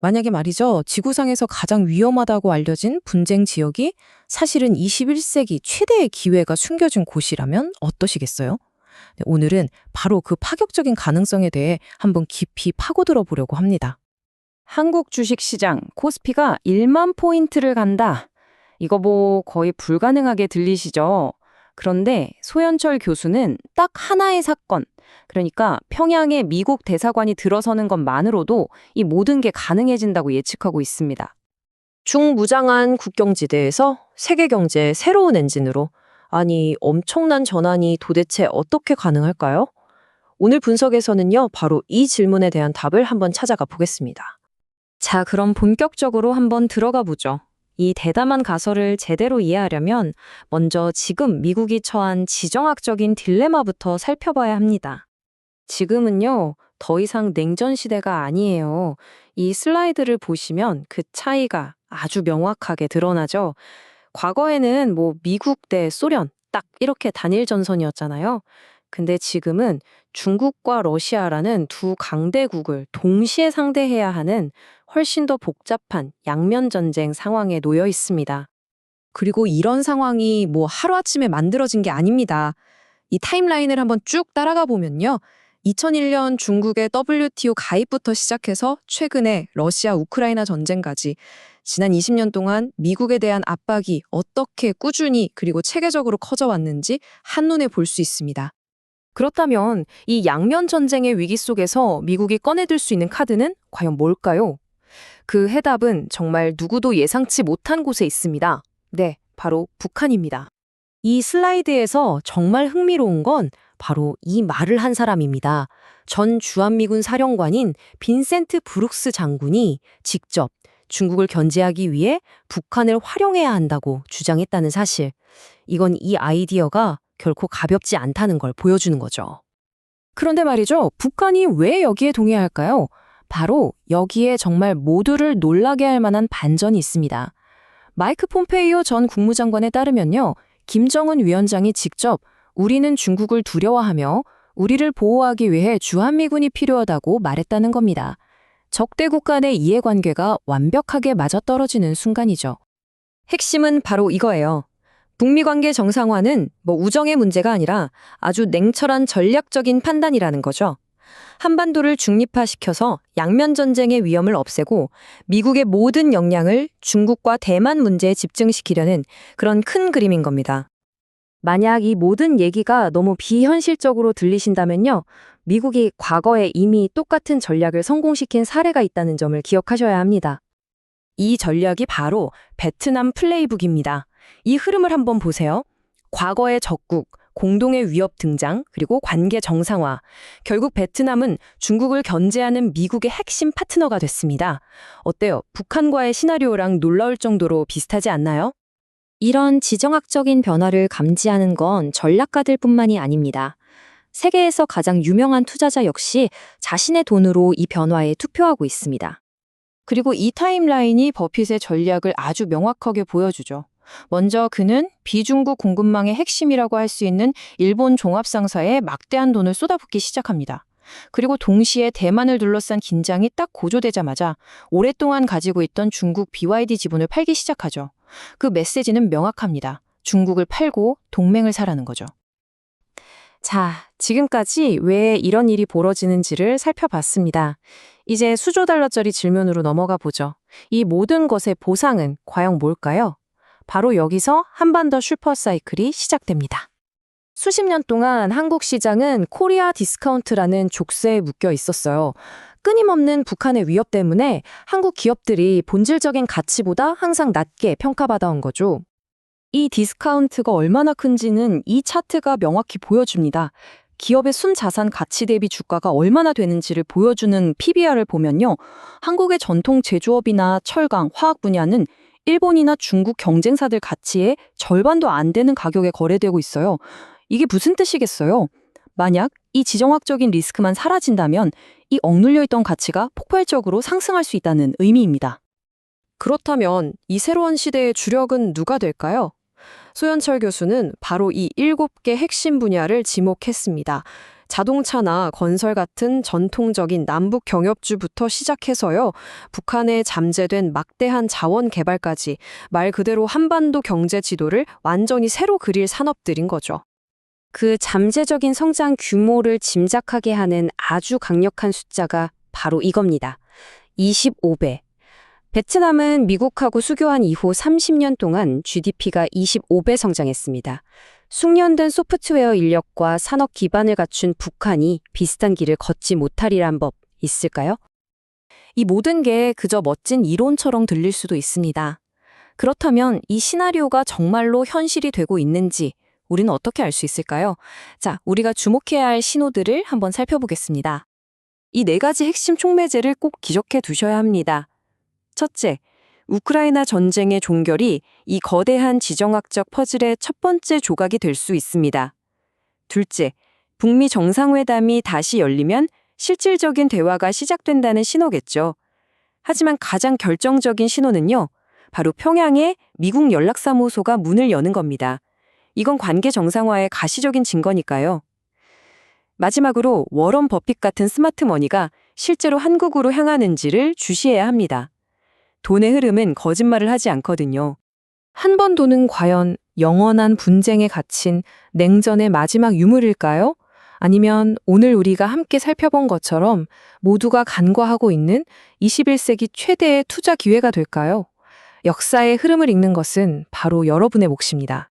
만약에 말이죠, 지구상에서 가장 위험하다고 알려진 분쟁 지역이 사실은 21세기 최대의 기회가 숨겨진 곳이라면 어떠시겠어요? 네, 오늘은 바로 그 파격적인 가능성에 대해 한번 깊이 파고들어 보려고 합니다. 한국 주식시장 코스피가 1만 포인트를 간다. 이거 뭐 거의 불가능하게 들리시죠? 그런데 소연철 교수는 딱 하나의 사건, 그러니까 평양에 미국 대사관이 들어서는 것만으로도 이 모든 게 가능해진다고 예측하고 있습니다. 중무장한 국경지대에서 세계 경제의 새로운 엔진으로, 아니, 엄청난 전환이 도대체 어떻게 가능할까요? 오늘 분석에서는요, 바로 이 질문에 대한 답을 한번 찾아가 보겠습니다. 자, 그럼 본격적으로 한번 들어가 보죠. 이 대담한 가설을 제대로 이해하려면 먼저 지금 미국이 처한 지정학적인 딜레마부터 살펴봐야 합니다. 지금은요, 더 이상 냉전 시대가 아니에요. 이 슬라이드를 보시면 그 차이가 아주 명확하게 드러나죠. 과거에는 뭐 미국 대 소련 딱 이렇게 단일 전선이었잖아요. 근데 지금은 중국과 러시아라는 두 강대국을 동시에 상대해야 하는 훨씬 더 복잡한 양면 전쟁 상황에 놓여 있습니다. 그리고 이런 상황이 뭐 하루아침에 만들어진 게 아닙니다. 이 타임라인을 한번 쭉 따라가 보면요. 2001년 중국의 WTO 가입부터 시작해서 최근에 러시아 우크라이나 전쟁까지 지난 20년 동안 미국에 대한 압박이 어떻게 꾸준히 그리고 체계적으로 커져왔는지 한눈에 볼 수 있습니다. 그렇다면 이 양면 전쟁의 위기 속에서 미국이 꺼내들 수 있는 카드는 과연 뭘까요? 그 해답은 정말 누구도 예상치 못한 곳에 있습니다. 네, 바로 북한입니다. 이 슬라이드에서 정말 흥미로운 건 바로 이 말을 한 사람입니다. 전 주한미군 사령관인 빈센트 브룩스 장군이 직접 중국을 견제하기 위해 북한을 활용해야 한다고 주장했다는 사실. 이건 이 아이디어가 결코 가볍지 않다는 걸 보여주는 거죠. 그런데 말이죠, 북한이 왜 여기에 동의할까요? 바로 여기에 정말 모두를 놀라게 할 만한 반전이 있습니다. 마이크 폼페이오 전 국무장관에 따르면요, 김정은 위원장이 직접 우리는 중국을 두려워하며 우리를 보호하기 위해 주한미군이 필요하다고 말했다는 겁니다. 적대국 간의 이해관계가 완벽하게 맞아떨어지는 순간이죠. 핵심은 바로 이거예요. 북미 관계 정상화는 뭐 우정의 문제가 아니라 아주 냉철한 전략적인 판단이라는 거죠. 한반도를 중립화시켜서 양면 전쟁의 위험을 없애고 미국의 모든 역량을 중국과 대만 문제에 집중시키려는 그런 큰 그림인 겁니다. 만약 이 모든 얘기가 너무 비현실적으로 들리신다면요, 미국이 과거에 이미 똑같은 전략을 성공시킨 사례가 있다는 점을 기억하셔야 합니다. 이 전략이 바로 베트남 플레이북입니다. 이 흐름을 한번 보세요. 과거의 적국, 공동의 위협 등장, 그리고 관계 정상화. 결국 베트남은 중국을 견제하는 미국의 핵심 파트너가 됐습니다. 어때요? 북한과의 시나리오랑 놀라울 정도로 비슷하지 않나요? 이런 지정학적인 변화를 감지하는 건 전략가들뿐만이 아닙니다. 세계에서 가장 유명한 투자자 역시 자신의 돈으로 이 변화에 투표하고 있습니다. 그리고 이 타임라인이 버핏의 전략을 아주 명확하게 보여주죠. 먼저 그는 비중국 공급망의 핵심이라고 할 수 있는 일본 종합상사에 막대한 돈을 쏟아붓기 시작합니다. 그리고 동시에 대만을 둘러싼 긴장이 딱 고조되자마자 오랫동안 가지고 있던 중국 BYD 지분을 팔기 시작하죠. 그 메시지는 명확합니다. 중국을 팔고 동맹을 사라는 거죠. 자, 지금까지 왜 이런 일이 벌어지는지를 살펴봤습니다. 이제 수조 달러짜리 질문으로 넘어가 보죠. 이 모든 것의 보상은 과연 뭘까요? 바로 여기서 한반도 슈퍼사이클이 시작됩니다. 수십 년 동안 한국 시장은 코리아 디스카운트라는 족쇄에 묶여 있었어요. 끊임없는 북한의 위협 때문에 한국 기업들이 본질적인 가치보다 항상 낮게 평가받아온 거죠. 이 디스카운트가 얼마나 큰지는 이 차트가 명확히 보여줍니다. 기업의 순자산 가치 대비 주가가 얼마나 되는지를 보여주는 PBR을 보면요, 한국의 전통 제조업이나 철강, 화학 분야는 일본이나 중국 경쟁사들 가치의 절반도 안 되는 가격에 거래되고 있어요. 이게 무슨 뜻이겠어요? 만약 이 지정학적인 리스크만 사라진다면 이 억눌려 있던 가치가 폭발적으로 상승할 수 있다는 의미입니다. 그렇다면 이 새로운 시대의 주력은 누가 될까요? 소연철 교수는 바로 이 7개 핵심 분야를 지목했습니다. 자동차나 건설 같은 전통적인 남북 경협주부터 시작해서요. 북한에 잠재된 막대한 자원 개발까지 말 그대로 한반도 경제 지도를 완전히 새로 그릴 산업들인 거죠. 그 잠재적인 성장 규모를 짐작하게 하는 아주 강력한 숫자가 바로 이겁니다. 25배. 베트남은 미국하고 수교한 이후 30년 동안 GDP가 25배 성장했습니다. 숙련된 소프트웨어 인력과 산업 기반을 갖춘 북한이 비슷한 길을 걷지 못하리란 법 있을까요? 이 모든 게 그저 멋진 이론처럼 들릴 수도 있습니다. 그렇다면 이 시나리오가 정말로 현실이 되고 있는지 우리는 어떻게 알 수 있을까요? 자, 우리가 주목해야 할 신호들을 한번 살펴보겠습니다. 이 4가지 핵심 촉매제를 꼭 기억해 두셔야 합니다. 첫째, 우크라이나 전쟁의 종결이 이 거대한 지정학적 퍼즐의 첫 번째 조각이 될 수 있습니다. 둘째, 북미 정상회담이 다시 열리면 실질적인 대화가 시작된다는 신호겠죠. 하지만 가장 결정적인 신호는요, 바로 평양에 미국 연락사무소가 문을 여는 겁니다. 이건 관계 정상화의 가시적인 증거니까요. 마지막으로 워런 버핏 같은 스마트 머니가 실제로 한국으로 향하는지를 주시해야 합니다. 돈의 흐름은 거짓말을 하지 않거든요. 한 번 돈은 과연 영원한 분쟁에 갇힌 냉전의 마지막 유물일까요? 아니면 오늘 우리가 함께 살펴본 것처럼 모두가 간과하고 있는 21세기 최대의 투자 기회가 될까요? 역사의 흐름을 읽는 것은 바로 여러분의 몫입니다.